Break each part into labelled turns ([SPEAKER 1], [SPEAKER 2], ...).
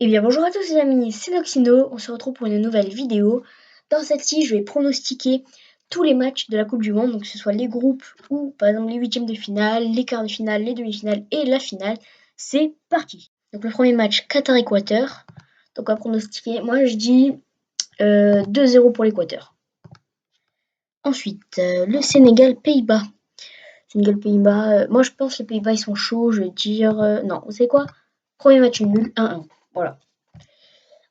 [SPEAKER 1] Eh bien bonjour à tous les amis, c'est Noxino, on se retrouve pour une nouvelle vidéo. Dans celle-ci, je vais pronostiquer tous les matchs de la Coupe du Monde, donc que ce soit les groupes ou par exemple les huitièmes de finale, les quarts de finale, les demi-finales et la finale. C'est parti. Donc le premier match Qatar-Équateur, donc on va pronostiquer, moi je dis 2-0 pour l'Équateur. Ensuite, le Sénégal-Pays-Bas. Sénégal-Pays-Bas, moi je pense que les Pays-Bas ils sont chauds, je vais dire... non, vous savez quoi? Premier match nul, 1-1, voilà.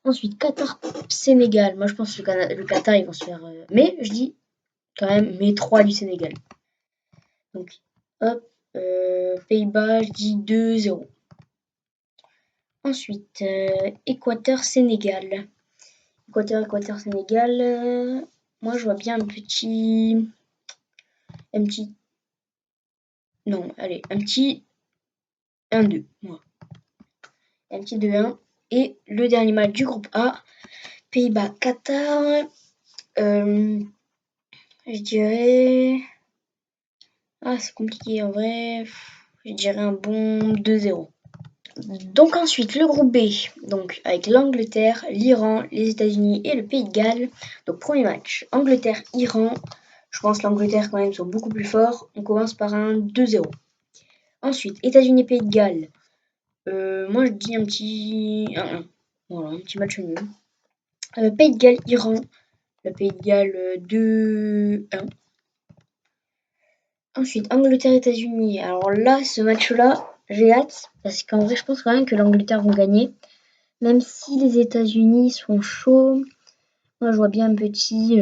[SPEAKER 1] Ensuite, Qatar-Sénégal. Moi, je pense que le Qatar, ils vont se faire. Mais je dis quand même mes 3 du Sénégal. Donc, hop, Pays-Bas, je dis 2-0. Ensuite, Équateur-Sénégal. Équateur-Sénégal. Moi, je vois bien un petit. Un petit. Non, allez, un petit 1-2. Moi. Un petit 2-1. Et le dernier match du groupe A, Pays-Bas-Qatar. Je dirais. Ah, c'est compliqué en vrai. Je dirais un bon 2-0. Donc ensuite, le groupe B, donc avec l'Angleterre, l'Iran, les États-Unis et le Pays de Galles. Donc premier match, Angleterre-Iran. Je pense que l'Angleterre quand même sont beaucoup plus forts. On commence par un 2-0. Ensuite, États-Unis-Pays de Galles. Moi je dis un petit 1-1. Voilà, un petit match nul. Pays de Galles-Iran. Le Pays de Galles 2-1. Ensuite, Angleterre-États-Unis. Alors là, ce match-là, j'ai hâte. Parce qu'en vrai, je pense quand même que l'Angleterre vont gagner. Même si les États-Unis sont chauds. Moi, je vois bien un petit...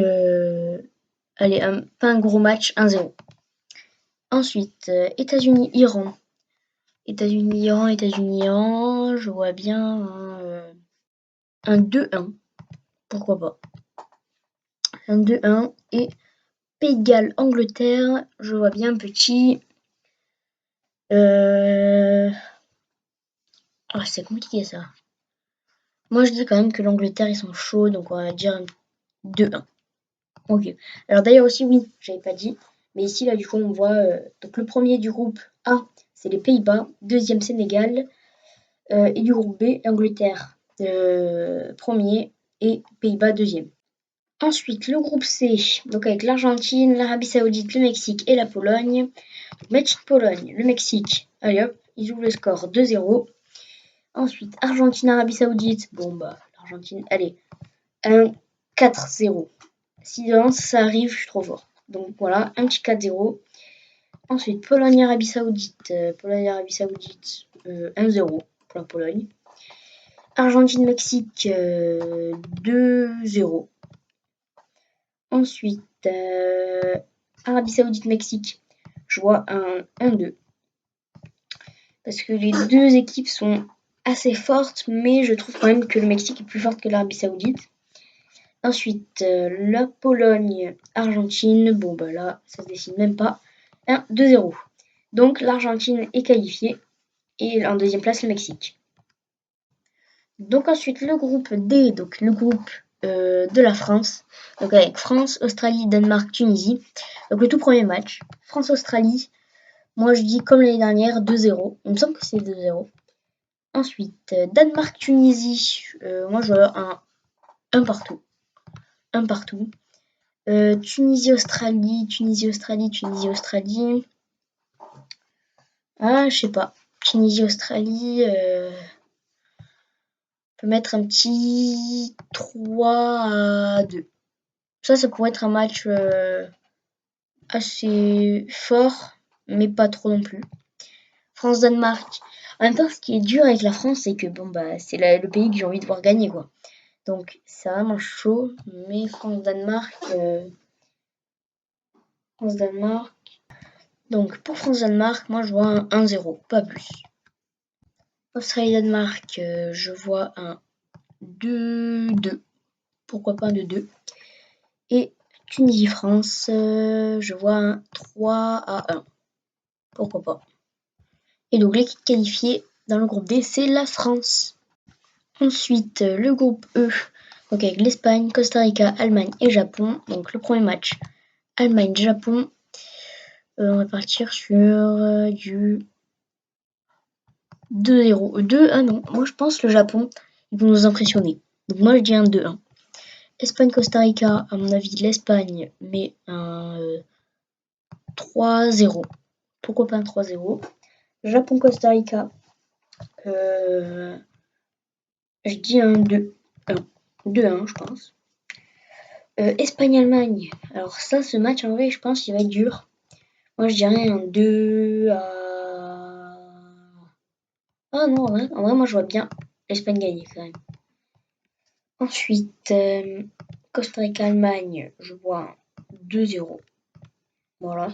[SPEAKER 1] allez, pas un gros match, 1-0. Ensuite, États-Unis-Iran. États-Unis-Iran. Je vois bien un 2-1. Pourquoi pas. Un 2-1. Et Pays de Galles, Angleterre. Je vois bien un petit... Ah, c'est compliqué ça. Moi, je dis quand même que l'Angleterre, ils sont chauds, donc on va dire 2-1. Ok. Alors d'ailleurs aussi, oui, j'avais pas dit, mais ici, là, du coup, on voit... donc le premier du groupe A, c'est les Pays-Bas, deuxième Sénégal, et du groupe B, Angleterre, premier, et Pays-Bas, deuxième. Ensuite, le groupe C, donc avec l'Argentine, l'Arabie Saoudite, le Mexique et la Pologne. Mexique-Pologne, le Mexique, allez hop, ils ouvrent le score 2-0. Ensuite, Argentine-Arabie Saoudite. Bon, bah, l'Argentine, allez, 4-0. Si ça arrive, je suis trop fort. Donc voilà, un petit 4-0. Ensuite, Pologne-Arabie Saoudite. Pologne-Arabie Saoudite, 1-0 pour la Pologne. Argentine-Mexique, 2-0. Ensuite, Arabie Saoudite-Mexique, je vois un 1-2. Parce que les deux équipes sont assez forte, mais je trouve quand même que le Mexique est plus forte que l'Arabie Saoudite. Ensuite, la Pologne, Argentine. Bon, bah là, ça se décide même pas. 2-0. Donc, l'Argentine est qualifiée. Et en deuxième place, le Mexique. Donc, ensuite, le groupe D, donc le groupe de la France. Donc, avec France, Australie, Danemark, Tunisie. Donc, le tout premier match. France-Australie. Moi, je dis comme l'année dernière, 2-0. Il me semble que c'est 2-0. Ensuite, Danemark-Tunisie, moi je vois un partout. Un partout. Tunisie-Australie. Ah, je sais pas. Tunisie-Australie, on peut mettre un petit 3-2. Ça pourrait être un match assez fort, mais pas trop non plus. France-Danemark. En même temps, ce qui est dur avec la France, c'est que bon bah c'est le pays que j'ai envie de voir gagner, quoi. Donc c'est vraiment chaud, mais France-Danemark. Donc pour France-Danemark, moi je vois un 1-0, pas plus. Australie-Danemark, je vois un 2-2. Pourquoi pas un 2-2. Et Tunisie-France, je vois un 3-1. Pourquoi pas. Et donc l'équipe qualifiée dans le groupe D, c'est la France. Ensuite, le groupe E, donc avec l'Espagne, Costa Rica, Allemagne et Japon. Donc le premier match, Allemagne-Japon. On va partir sur du 2-0. 2, ah non, moi je pense le Japon. Ils vont nous impressionner. Donc moi je dis un 2-1. Espagne-Costa Rica, à mon avis, l'Espagne met un 3-0. Pourquoi pas un 3-0? Japon-Costa Rica, je dis un 2-1. 2-1, je pense. Espagne-Allemagne. Alors ça, ce match, en vrai, je pense qu'il va être dur. Moi, je dirais un 2 à... Ah non, en vrai, moi, je vois bien l'Espagne gagner, quand même. Ensuite, Costa Rica-Allemagne, je vois un 2-0. Voilà.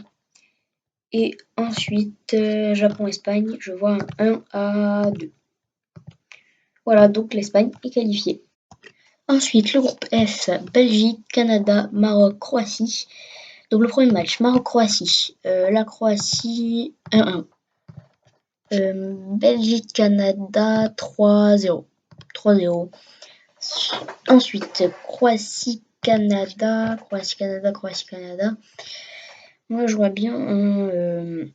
[SPEAKER 1] Et ensuite, Japon-Espagne, je vois un 1-2. Voilà, donc l'Espagne est qualifiée. Ensuite, le groupe F, Belgique, Canada, Maroc, Croatie. Donc le premier match, Maroc-Croatie. La Croatie, 1-1. Belgique-Canada, 3-0. 3-0. Ensuite, Croatie-Canada. Croatie-Canada, Croatie-Canada. Moi, je vois bien un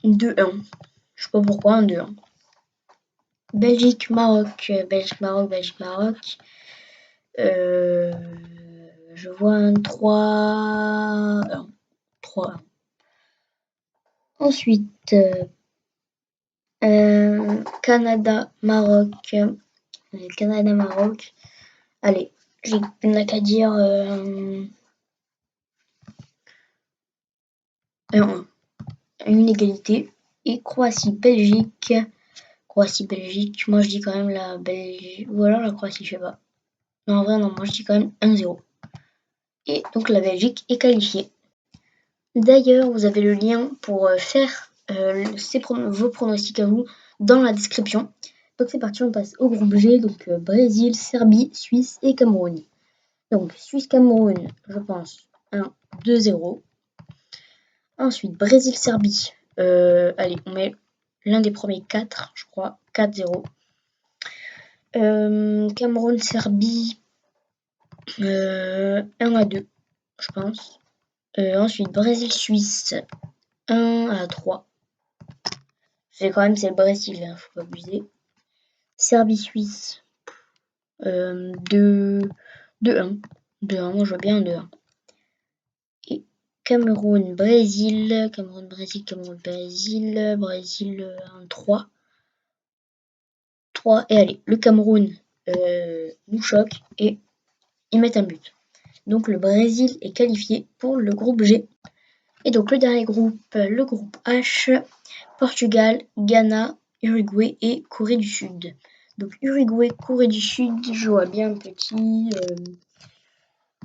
[SPEAKER 1] 2-1. Je sais pas pourquoi, un 2-1. Belgique-Maroc. Belgique-Maroc, Belgique-Maroc. Je vois un 3-1. 3-1. Ensuite, Canada-Maroc. Canada-Maroc. Allez, j'ai n'a qu'à dire 1-1. Une égalité. Et Croatie-Belgique. Croatie-Belgique. Moi, je dis quand même la Belgique. Ou alors la Croatie, je sais pas. Non, en vrai, non. Moi, je dis quand même 1-0. Et donc, la Belgique est qualifiée. D'ailleurs, vous avez le lien pour faire vos pronostics à vous dans la description. Donc, c'est parti, on passe au groupe G. Donc, Brésil, Serbie, Suisse et Cameroun. Donc, Suisse-Cameroun, je pense 1-2-0. Ensuite, Brésil-Serbie. Allez, on met l'un des premiers 4, je crois. 4-0. Cameroun-Serbie, 1-2, je pense. Ensuite, Brésil-Suisse, 1-3. C'est le Brésil, hein, faut pas abuser. Serbie-Suisse, 2-1. 2-1, moi je vois bien un 2-1. Et Cameroun-Brésil, Cameroun-Brésil, Cameroun-Brésil, Brésil 1-3. 3, et allez, le Cameroun nous choque et ils mettent un but. Donc le Brésil est qualifié pour le groupe G. Et donc le dernier groupe, le groupe H, Portugal, Ghana, Uruguay et Corée du Sud. Donc Uruguay, Corée du Sud, je vois bien un petit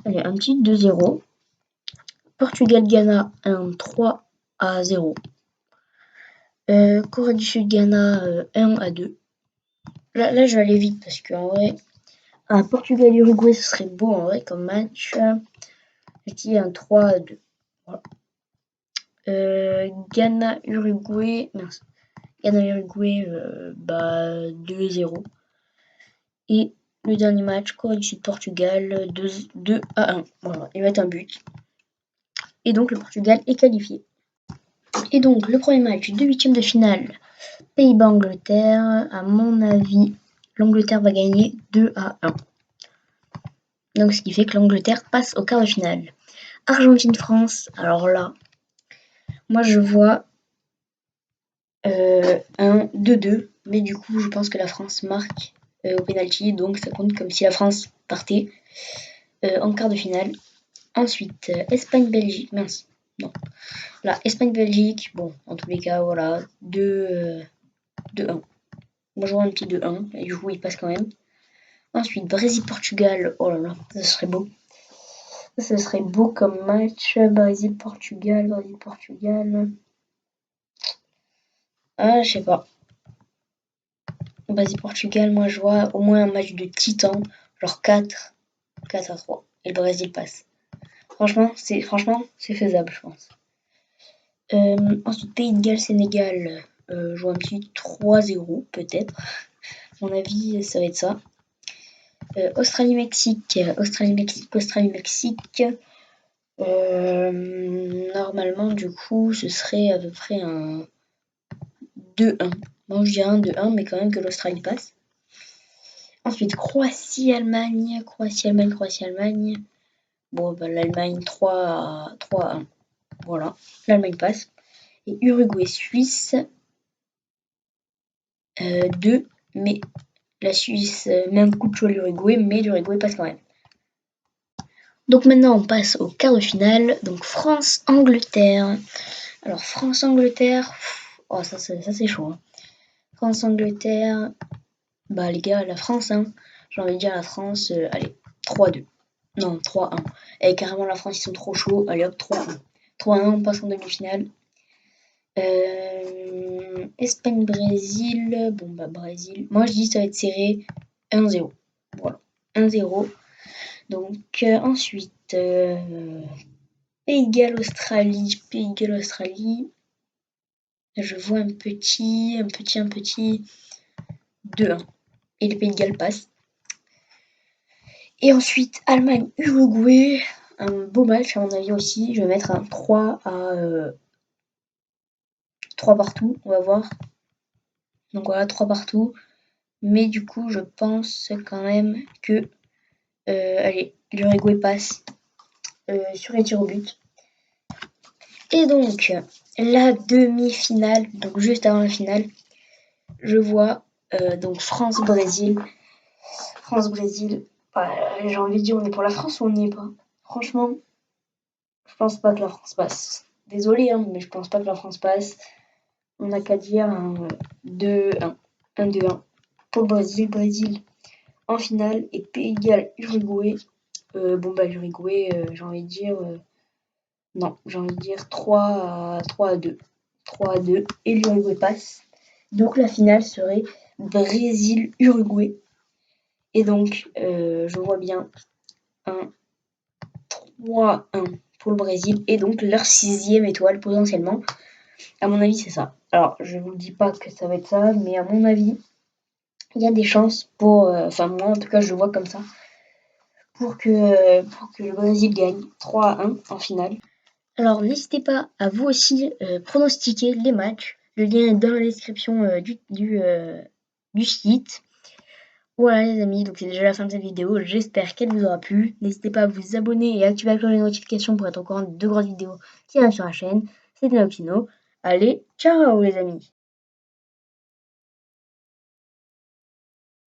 [SPEAKER 1] 2-0. Portugal, Ghana, un 3-0. Corée du Sud, Ghana, 1-2. Là, je vais aller vite parce qu'en vrai, un Portugal-Uruguay, ce serait beau en vrai comme match. Je dis un 3-2. Voilà. Ghana-Uruguay, mince. Ghana-Uruguay, 2-0. Et le dernier match, Corée du Sud-Portugal, 2-1. Voilà, ils mettent un but. Et donc le Portugal est qualifié. Et donc le premier match de huitième de finale, Pays-Bas-Angleterre. À mon avis, l'Angleterre va gagner 2-1. Donc ce qui fait que l'Angleterre passe au quart de finale. Argentine-France, alors là, moi je vois un 2-2, mais du coup je pense que la France marque au penalty, donc ça compte comme si la France partait en quart de finale. Ensuite, Espagne-Belgique, mince, non. Là, Espagne-Belgique, bon, en tous les cas, voilà, 2-1. Moi je vois un petit 2-1, et du coup il passe quand même. Ensuite, Brésil-Portugal, oh là là, ça serait beau. Ça serait beau comme match. Brésil-Portugal, Brésil-Portugal. Ah, je sais pas. Brésil-Portugal, moi je vois au moins un match de titan, genre 4-3. Et le Brésil passe. Franchement, c'est faisable, je pense. Ensuite, Pays de Galles-Sénégal, je vois un petit 3-0, peut-être. À mon avis, ça va être ça. Australie-Mexique, Australie-Mexique. Normalement, du coup, ce serait à peu près un 2-1. Moi, je dirais un 2-1, mais quand même que l'Australie passe. Ensuite, Croatie-Allemagne, Croatie-Allemagne, Croatie-Allemagne. Bon, bah, l'Allemagne 3-1. Voilà, l'Allemagne passe. Et Uruguay-Suisse, 2. Mais la Suisse met un coup de chaud à l'Uruguay, mais l'Uruguay passe quand même. Donc maintenant, on passe au quart de finale. Donc France-Angleterre. Alors, France-Angleterre. Oh, ça c'est chaud. Hein. France-Angleterre. Bah, les gars, la France, hein. J'ai envie de dire la France. Allez, 3-2. Non, 3-1. Et carrément, la France, ils sont trop chauds. Allez hop, 3-1. 3-1, on passe en demi-finale. Espagne-Brésil. Bon, bah, Brésil. Moi, je dis ça va être serré. 1-0. Voilà. 1-0. Donc, ensuite, Pays de Galles, Australie. Pays de Galles, Australie. Je vois un petit 2-1. Et le Pays de Galles passe. Et ensuite, Allemagne, Uruguay. Un beau match, à mon avis aussi. Je vais mettre un 3 partout. On va voir. Donc voilà, 3 partout. Mais du coup, je pense quand même que allez, l'Uruguay passe sur les tirs au but. Et donc, la demi-finale, donc juste avant la finale, je vois donc France-Brésil. France-Brésil, bah, j'ai envie de dire, on est pour la France ou on n'y est pas? Franchement, je pense pas que la France passe. Désolé, hein, mais je pense pas que la France passe. On n'a qu'à dire un 2-1. 1-2-1 pour le Brésil. Brésil en finale et Pays de Galles, Uruguay. Bon, bah, l'Uruguay, j'ai envie de dire. Non, j'ai envie de dire 3-2. 3-2 et l'Uruguay passe. Donc la finale serait Brésil-Uruguay. Et donc, je vois bien un 3-1 pour le Brésil et donc leur 6e étoile potentiellement. À mon avis, c'est ça. Alors, je vous dis pas que ça va être ça, mais à mon avis, il y a des chances pour. Enfin, moi en tout cas, je le vois comme ça. Pour que le Brésil gagne 3-1 en finale. Alors, n'hésitez pas à vous aussi pronostiquer les matchs. Le lien est dans la description du site. Voilà les amis, donc c'est déjà la fin de cette vidéo, j'espère qu'elle vous aura plu. N'hésitez pas à vous abonner et à activer la cloche de notification pour être au courant de 2 grosses vidéos qui arrivent sur la chaîne. C'était Nopino. Allez, ciao les amis!